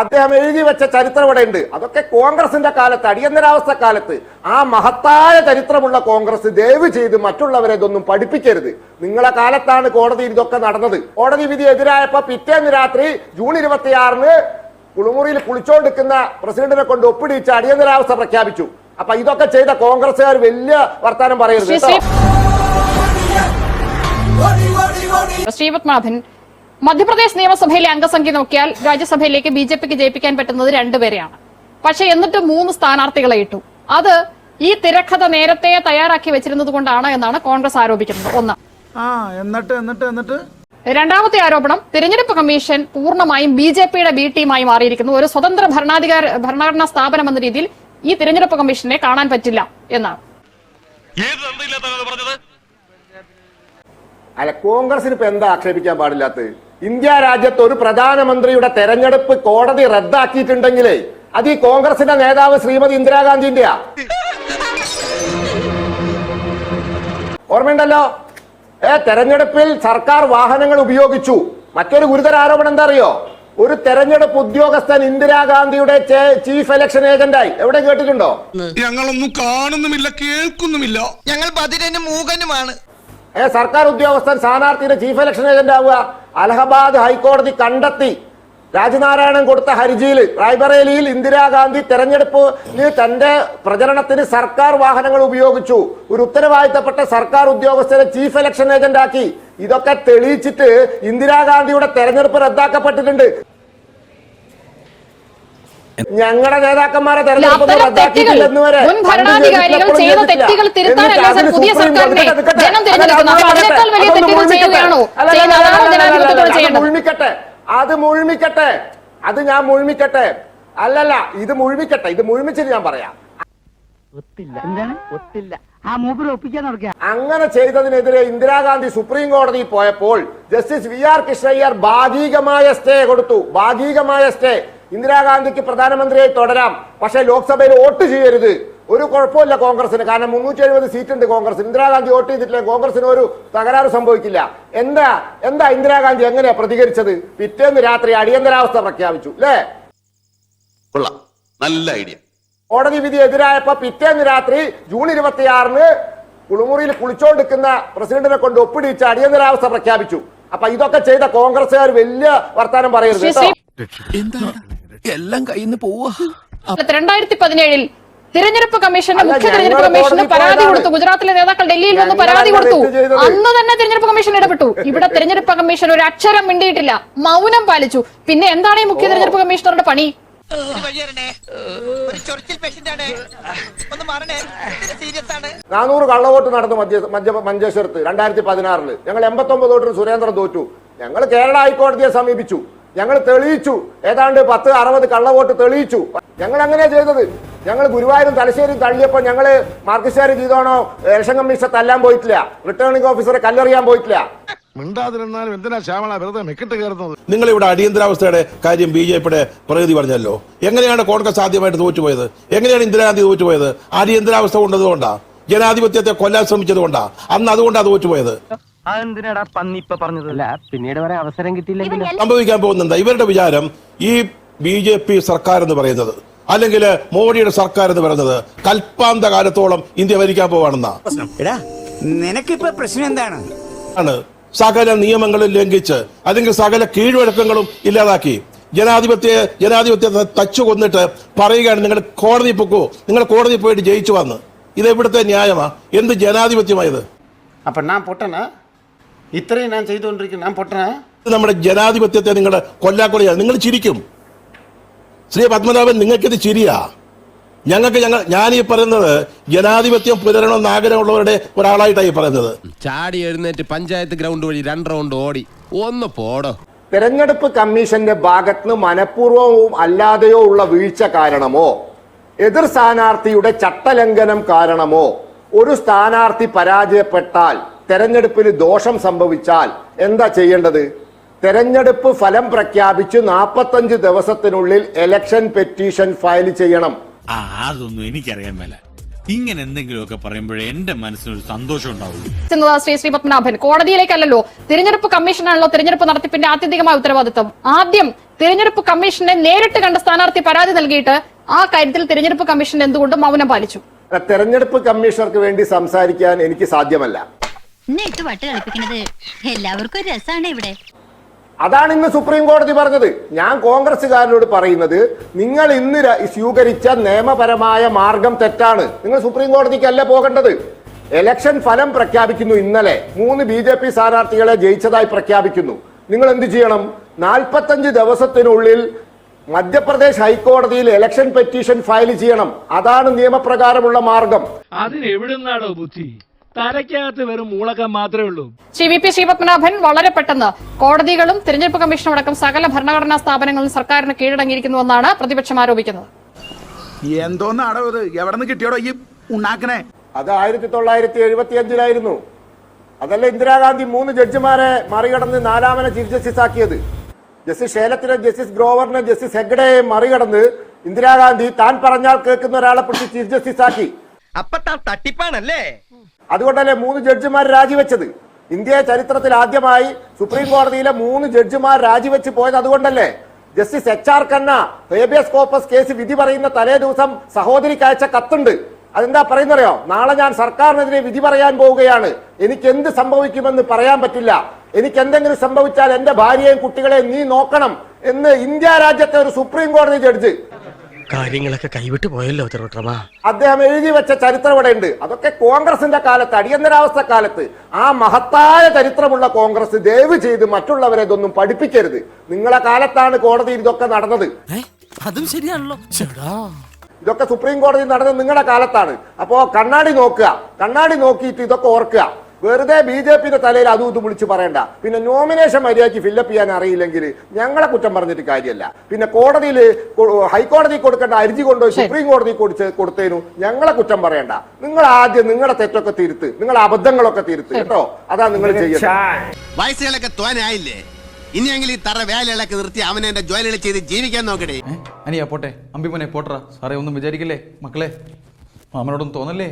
അദ്ദേഹം എഴുതി വെച്ച ചരിത്രം ഇവിടെ ഉണ്ട്. അതൊക്കെ കോൺഗ്രസിന്റെ കാലത്ത്, അടിയന്തരാവസ്ഥ കാലത്ത്. ആ മഹത്തായ ചരിത്രമുള്ള കോൺഗ്രസ് ദയവ് ചെയ്ത് മറ്റുള്ളവരെ ഇതൊന്നും പഠിപ്പിക്കരുത്. നിങ്ങളെ കാലത്താണ് കോടതിയിൽ ഇതൊക്കെ നടന്നത്. കോടതി വിധി എതിരായപ്പോ പിറ്റേന്ന് രാത്രി ജൂൺ 26-ന് കുളിമുറിയിൽ കുളിച്ചോണ്ടിരിക്കുന്ന പ്രസിഡന്റിനെ കൊണ്ട് ഒപ്പിടിച്ച് അടിയന്തരാവസ്ഥ പ്രഖ്യാപിച്ചു. അപ്പൊ ഇതൊക്കെ ചെയ്ത കോൺഗ്രസുകാർ വലിയ വർത്താനം പറയരുത്. ശ്രീപത്മനാഭൻ, മധ്യപ്രദേശ് നിയമസഭയിലെ അംഗസംഖ്യ നോക്കിയാൽ രാജ്യസഭയിലേക്ക് ബിജെപിക്ക് ജയിപ്പിക്കാൻ പറ്റുന്നത് 2 പേരെയാണ്. പക്ഷെ എന്നിട്ട് 3 സ്ഥാനാർത്ഥികളെ ഇട്ടു. അത് ഈ തിരക്കഥ നേരത്തെ തയ്യാറാക്കി വെച്ചിരുന്നത് കൊണ്ടാണ് എന്നാണ് കോൺഗ്രസ് ആരോപിക്കുന്നത്. ഒന്ന്. എന്നിട്ട് രണ്ടാമത്തെ ആരോപണം, തിരഞ്ഞെടുപ്പ് കമ്മീഷൻ പൂർണ്ണമായും ബിജെപിയുടെ ബി ടീമായി മാറിയിരിക്കുന്നു. ഒരു സ്വതന്ത്ര ഭരണഘടനാ സ്ഥാപനം എന്ന രീതിയിൽ ഈ തിരഞ്ഞെടുപ്പ് കമ്മീഷനെ കാണാൻ പറ്റില്ല എന്നാണ്. അല്ല, കോൺഗ്രസിന് ഇപ്പൊ എന്താ ആക്ഷേപിക്കാൻ പാടില്ലാത്തത്? ഇന്ത്യ രാജ്യത്ത് ഒരു പ്രധാനമന്ത്രിയുടെ തെരഞ്ഞെടുപ്പ് കോടതി റദ്ദാക്കിയിട്ടുണ്ടെങ്കിലേ അത് ഈ കോൺഗ്രസിന്റെ നേതാവ് ശ്രീമതി ഇന്ദിരാഗാന്ധിന്റെയാ. ഓർമ്മയുണ്ടല്ലോ, തെരഞ്ഞെടുപ്പിൽ സർക്കാർ വാഹനങ്ങൾ ഉപയോഗിച്ചു. മറ്റൊരു ഗുരുതര ആരോപണം എന്താ അറിയോ? ഒരു തെരഞ്ഞെടുപ്പ് ഉദ്യോഗസ്ഥൻ ഇന്ദിരാഗാന്ധിയുടെ ചീഫ് ഇലക്ഷൻ ഏജന്റായി. എവിടെ കേട്ടിട്ടുണ്ടോ? ഞങ്ങളൊന്നും കാണുന്നുമില്ല, കേൾക്കുന്നുമില്ല. ഞങ്ങൾ ബധിരനും മൂകനുമാണ്. സർക്കാർ ഉദ്യോഗസ്ഥൻ സ്ഥാനാർത്ഥിയുടെ ചീഫ് ഇലക്ഷൻ ഏജന്റ് ആവുക. അലഹബാദ് ഹൈക്കോടതി കണ്ടെത്തി. രാജനാരായണൻ കൊടുത്ത ഹർജിയിൽ റായ്ബറേലിയിൽ ഇന്ദിരാഗാന്ധി തെരഞ്ഞെടുപ്പിന് തന്റെ പ്രചരണത്തിന് സർക്കാർ വാഹനങ്ങൾ ഉപയോഗിച്ചു. ഒരു ഉത്തരവാദിത്തപ്പെട്ട സർക്കാർ ഉദ്യോഗസ്ഥരെ ചീഫ് ഇലക്ഷൻ ഏജന്റ് ആക്കി. ഇതൊക്കെ തെളിയിച്ചിട്ട് ഇന്ദിരാഗാന്ധിയുടെ തെരഞ്ഞെടുപ്പ് റദ്ദാക്കപ്പെട്ടിട്ടുണ്ട്. ഞങ്ങളുടെ നേതാക്കന്മാരെ തെരഞ്ഞെടുപ്പ് റദ്ദാക്കിയിട്ടില്ലെന്ന് വരെ മുഴുമിക്കട്ടെ. അത് ഞാൻ മുഴുമിക്കട്ടെ. അല്ലല്ല, ഇത് മുഴുമിക്കട്ടെ. ഇത് മുഴുമിച്ചിട്ട് ഞാൻ പറയാം. അങ്ങനെ ചെയ്തതിനെതിരെ ഇന്ദിരാഗാന്ധി സുപ്രീം കോടതിയിൽ പോയപ്പോൾ ജസ്റ്റിസ് VR കൃഷ്ണയ്യർ ഭാഗികമായ സ്റ്റേ കൊടുത്തു. ഭാഗികമായ സ്റ്റേ. ഇന്ദിരാഗാന്ധിക്ക് പ്രധാനമന്ത്രിയായി തുടരാം, പക്ഷെ ലോക്സഭയിൽ വോട്ട് ചെയ്യരുത്. ഒരു കുഴപ്പമില്ല കോൺഗ്രസിന്, കാരണം 370 സീറ്റ് ഉണ്ട് കോൺഗ്രസിന്. ഇന്ദിരാഗാന്ധി വോട്ട് ചെയ്തിട്ടില്ല, കോൺഗ്രസിന് ഒരു തകരാറ് സംഭവിക്കില്ല. എന്താ ഇന്ദിരാഗാന്ധി എങ്ങനെയാ പ്രതികരിച്ചത്? പിറ്റേന്ന് രാത്രി അടിയന്തരാവസ്ഥ പ്രഖ്യാപിച്ചു. അല്ലേ? നല്ല ഐഡിയ. കോടതി വിധി എതിരായപ്പോ പിറ്റേന്ന് രാത്രി ജൂൺ 26-ന് കുളിമുറിയിൽ കുളിച്ചോണ്ടിരിക്കുന്ന പ്രസിഡന്റിനെ കൊണ്ട് ഒപ്പിടിച്ച് അടിയന്തരാവസ്ഥ പ്രഖ്യാപിച്ചു. അപ്പൊ ഇതൊക്കെ ചെയ്ത കോൺഗ്രസുകാർ വലിയ വർത്താനം പറയരുത്. എല്ലാം കയ്യിന്ന് പോവാ. 2017 തിരഞ്ഞെടുപ്പ് കമ്മീഷന് മുഖ്യ തിരഞ്ഞെടുപ്പ് കമ്മീഷന് പരാതി കൊടുത്തു. ഗുജറാത്തിലെ നേതാക്കൾ ഡൽഹിയിൽ വന്ന് പരാതി കൊടുത്തു. അന്ന് തന്നെ തിരഞ്ഞെടുപ്പ് കമ്മീഷൻ ഇടപെട്ടു. ഇവിടെ തിരഞ്ഞെടുപ്പ് കമ്മീഷൻ ഒരു അക്ഷരം മിണ്ടിയിട്ടില്ല, മൗനം പാലിച്ചു. പിന്നെ എന്താണ് ഈ മുഖ്യ തിരഞ്ഞെടുപ്പ് കമ്മീഷണറുടെ പണി? 400 കള്ളവോട്ട് നടന്നു മഞ്ചേശ്വരത്ത് 2016. ഞങ്ങൾ 89 വോട്ടിന് സുരേന്ദ്രൻ തോറ്റു. ഞങ്ങൾ കേരള ഹൈക്കോടതിയെ സമീപിച്ചു. ഞങ്ങൾ തെളിയിച്ചു. ഏതാണ്ട് 10-60 കള്ളവോട്ട് തെളിയിച്ചു. ഞങ്ങൾ അങ്ങനെയാ ചെയ്തത്. ഞങ്ങൾ ഗുരുവായൂരും തലശ്ശേരിയും തള്ളിയപ്പോൾ ഞങ്ങൾ മാർക്സിസ്റ്റുകാർ ചെയ്തോണോ ഇലക്ഷൻ കമ്മീഷൻ തല്ലാൻ പോയിട്ടില്ല, റിട്ടേണിംഗ് ഓഫീസറെ കല്ലെറിയാൻ പോയിട്ടില്ല. നിങ്ങൾ ഇവിടെ അടിയന്തരാവസ്ഥയുടെ കാര്യം BJPയുടെ പ്രതിനിധി പറഞ്ഞല്ലോ. എങ്ങനെയാണ് കോൺഗ്രസ് ആദ്യമായിട്ട് തോറ്റുപോയത്? എങ്ങനെയാണ് ഇന്ദിരാഗാന്ധി തോറ്റുപോയത്? അടിയന്തരാവസ്ഥ കൊണ്ടതുകൊണ്ടാ, ജനാധിപത്യത്തെ കൊല്ലാൻ ശ്രമിച്ചത് കൊണ്ടാ. അന്ന് അതുകൊണ്ടാ തോറ്റുപോയത്. പിന്നീട് വരെ അവസരം കിട്ടിയില്ലെങ്കിൽ സംഭവിക്കാൻ പോകുന്നുണ്ട്. ഇവരുടെ വിചാരം ഈ BJP സർക്കാർ എന്ന് പറയുന്നത്, അല്ലെങ്കിൽ മോഡിയുടെ സർക്കാർ എന്ന് പറയുന്നത് കൽപ്പാന്ത കാലത്തോളം ഇന്ത്യ ഭരിക്കാൻ പോവാണെന്നാ. നിനക്കിപ്പോ പ്രശ്നം എന്താണ്? സകല നിയമങ്ങളും ലംഘിച്ച് അല്ലെങ്കിൽ സകല കീഴ്വഴക്കങ്ങളും ഇല്ലാതാക്കി ജനാധിപത്യത്തെ തച്ചു കൊന്നിട്ട് പറയുകയാണ് നിങ്ങൾ കോടതി പൊക്കോ, നിങ്ങൾ കോടതി പോയിട്ട് ജയിച്ചു വന്ന്. ഇത് എവിടുത്തെ ന്യായമാ? എന്ത് ജനാധിപത്യമായത്? അപ്പൊ ഞാൻ പൊട്ടനാ? ഇത്രയും ഞാൻ ചെയ്തുകൊണ്ടിരിക്കുന്നു, ഞാൻ പൊട്ടനാ? നമ്മുടെ ജനാധിപത്യത്തെ നിങ്ങളുടെ കൊല്ലാക്കൊലയാണ്. നിങ്ങൾ ചിരിക്കും. ശ്രീ പത്മനാഭൻ, നിങ്ങൾക്കിത് ചിരിയാ. ഞാനീ പറയുന്നത് ജനാധിപത്യം പുലരണമെന്ന് ആഗ്രഹമുള്ളവരുടെ ഒരാളായിട്ടായി പറയുന്നത്. ചാടി എഴുന്നേറ്റ് പഞ്ചായത്ത് ഗ്രൗണ്ട് വഴി 2 റൗണ്ട് ഓടി ഒന്ന് പോടോ. തെരഞ്ഞെടുപ്പ് കമ്മീഷന്റെ ഭാഗത്തുനിന്ന് മനഃപൂർവ്വവും അല്ലാതെയോ ഉള്ള വീഴ്ച കാരണമോ എതിർ സ്ഥാനാർത്ഥിയുടെ ചട്ടലംഘനം കാരണമോ ഒരു സ്ഥാനാർത്ഥി പരാജയപ്പെട്ടാൽ, തെരഞ്ഞെടുപ്പിൽ ദോഷം സംഭവിച്ചാൽ എന്താ ചെയ്യേണ്ടത്? തെരഞ്ഞെടുപ്പ് ഫലം പ്രഖ്യാപിച്ച് 45 ദിവസത്തിനുള്ളിൽ ഇലക്ഷൻ പെറ്റീഷൻ ഫയൽ ചെയ്യണം. അതൊന്നും എനിക്കറിയാൻ മേല. ഇങ്ങനെ എന്തെങ്കിലുമൊക്കെ പറയുമ്പോഴേ എന്റെ മനസ്സിനൊരു സന്തോഷം ഉണ്ടാവുള്ളൂ. ശ്രീ പത്മനാഭൻ, കോടതിയിലേക്കല്ലോ, തിരഞ്ഞെടുപ്പ് കമ്മീഷനാണല്ലോ തിരഞ്ഞെടുപ്പ് നടത്തിപ്പിന്റെ ആത്യന്തികമായ ഉത്തരവാദിത്വം. ആദ്യം തിരഞ്ഞെടുപ്പ് കമ്മീഷനെ നേരിട്ട് കണ്ട സ്ഥാനാർത്ഥി പരാതി നൽകിയിട്ട് ആ കാര്യത്തിൽ തിരഞ്ഞെടുപ്പ് കമ്മീഷൻ എന്തുകൊണ്ട് മൗനം പാലിച്ചു? തെരഞ്ഞെടുപ്പ് കമ്മീഷണർക്ക് വേണ്ടി സംസാരിക്കാൻ എനിക്ക് സാധ്യമല്ല. എല്ലാവർക്കും രസാണ് ഇവിടെ. അതാണ് ഇന്ന് സുപ്രീം കോടതി പറഞ്ഞത്. ഞാൻ കോൺഗ്രസ്സുകാരനോട് പറയുന്നത്, നിങ്ങൾ ഇന്ന് സ്വീകരിച്ച നിയമപരമായ മാർഗം തെറ്റാണ്. നിങ്ങൾ സുപ്രീം കോടതിക്കല്ല പോകേണ്ടത്. ഇലക്ഷൻ ഫലം പ്രഖ്യാപിക്കുന്നു. ഇന്നലെ 3 BJP സ്ഥാനാർത്ഥികളെ ജയിച്ചതായി പ്രഖ്യാപിക്കുന്നു. നിങ്ങൾ എന്ത് ചെയ്യണം? 45 ദിവസത്തിനുള്ളിൽ മധ്യപ്രദേശ് ഹൈക്കോടതിയിൽ ഇലക്ഷൻ പെറ്റീഷൻ ഫയൽ ചെയ്യണം. അതാണ് നിയമപ്രകാരമുള്ള മാർഗം. അതിനെവിടുന്നാണോ ബുദ്ധി? തലയ്ക്കകത്ത് വെറും മൂളക്കം മാത്രമേ ഉള്ളൂ. ശ്രീ വി പി ശ്രീപത്മനാഭൻ, വളരെ പെട്ടെന്ന് കോടതികളും തിരഞ്ഞെടുപ്പ് കമ്മീഷനും അടക്കം സകല ഭരണഘടനാ സ്ഥാപനങ്ങളും സർക്കാരിന് കീഴടങ്ങിയിരിക്കുന്നുവെന്നാണ് പ്രതിപക്ഷം ആരോപിക്കുന്നത്. എന്തോന്നാടോ ഇത്? എവിടെ നിന്ന് കിട്ടിയോടോ ഈ ഉണ്ടാക്കണേ? അത് 1975 അതല്ല ഇന്ദിരാഗാന്ധി 3 ജഡ്ജിമാരെ മറികടന്ന് 4ാമനെ ചീഫ് ജസ്റ്റിസ് ആക്കിയത്. ജസ്റ്റിസ് ശേലത്തിനെ, ജസ്റ്റിസ് ഗ്രോവറിനെ, ജസ്റ്റിസ് ഹെഗ്ഡയെ മറികടന്ന് ഇന്ദിരാഗാന്ധി താൻ പറഞ്ഞാൽ കേൾക്കുന്ന ഒരാളെ പിടിച്ച് ചീഫ് ജസ്റ്റിസ് ആക്കി. അപ്പൊ തട്ടിപ്പാണല്ലേ? അതുകൊണ്ടല്ലേ 3 ജഡ്ജിമാർ രാജിവെച്ചത്. ഇന്ത്യ ചരിത്രത്തിൽ ആദ്യമായി സുപ്രീം കോടതിയിലെ 3 ജഡ്ജിമാർ രാജിവെച്ച് പോയത് അതുകൊണ്ടല്ലേ. Justice HR Khanna habeas corpus case വിധി പറയുന്ന തലേ ദിവസം സഹോദരിക്ക് അയച്ച കത്തുണ്ട്. അതെന്താ പറയുന്നറിയോ? നാളെ ഞാൻ സർക്കാരിനെതിരെ വിധി പറയാൻ പോവുകയാണ്, എനിക്ക് എന്ത് സംഭവിക്കുമെന്ന് പറയാൻ പറ്റില്ല, എനിക്ക് എന്തെങ്കിലും സംഭവിച്ചാൽ എന്റെ ഭാര്യയെയും കുട്ടികളെയും നീ നോക്കണം എന്ന് ഇന്ത്യ രാജ്യത്തെ ഒരു സുപ്രീം കോടതി ജഡ്ജ്. കാര്യങ്ങളൊക്കെ കൈവിട്ട് പോയല്ലോ തിരുവട്ടമാ. അദ്ദേഹം എഴുതി വെച്ച ചരിത്രം ഇവിടെ ഉണ്ട്. അതൊക്കെ കോൺഗ്രസിന്റെ കാലത്ത്, അടിയന്തരാവസ്ഥ കാലത്ത്. ആ മഹത്തായ ചരിത്രമുള്ള കോൺഗ്രസ് ദയവ് ചെയ്ത് മറ്റുള്ളവരെ ഇതൊന്നും പഠിപ്പിക്കരുത്. നിങ്ങളെ കാലത്താണ് കോടതിയിൽ ഇതൊക്കെ നടന്നത്. അതും ശരിയാണല്ലോ. ഇതൊക്കെ സുപ്രീം കോടതി നടന്നത് നിങ്ങളുടെ കാലത്താണ്. അപ്പോ കണ്ണാടി നോക്കുക, കണ്ണാടി നോക്കിയിട്ട് ഇതൊക്കെ ഓർക്കുക. വെറുതെ BJPയുടെ തലയിൽ അതും ഇതും വിളിച്ച് പറയണ്ട. പിന്നെ നോമിനേഷൻ മര്യാദയ്ക്ക് ഫില്ലപ്പ് ചെയ്യാൻ അറിയില്ലെങ്കിൽ ഞങ്ങളെ കുറ്റം പറഞ്ഞിട്ട് കാര്യമല്ല. പിന്നെ കോടതിയിൽ ഹൈക്കോടതി കൊടുക്കേണ്ട അരിജി കൊണ്ടുപോയി സുപ്രീം കോടതി കൊടുത്തതിനു ഞങ്ങളെ കുറ്റം പറയണ്ട. നിങ്ങൾ ആദ്യം നിങ്ങളുടെ തെറ്റൊക്കെ തിരുത്ത്, നിങ്ങളുടെ അബദ്ധങ്ങളൊക്കെ തിരുത്ത് കേട്ടോ. അതാ നിങ്ങൾ ചെയ്യുന്നത്. വയസ്സുകളൊക്കെ തോനായില്ലേ? ഇനിയെങ്കിലും ഈ തറ വേലകളൊക്കെ നിർത്തി അവനെ എന്റെ ജോലികൾ ചെയ്ത് ജീവിക്കാൻ നോക്കണേ. അനിയാ പോട്ടെ, അമ്പിമോനെ പോട്ടറ. സാറേ ഒന്നും വിചാരിക്കില്ലേ മക്കളെ, മാമനോടൊന്നും തോന്നല്ലേ?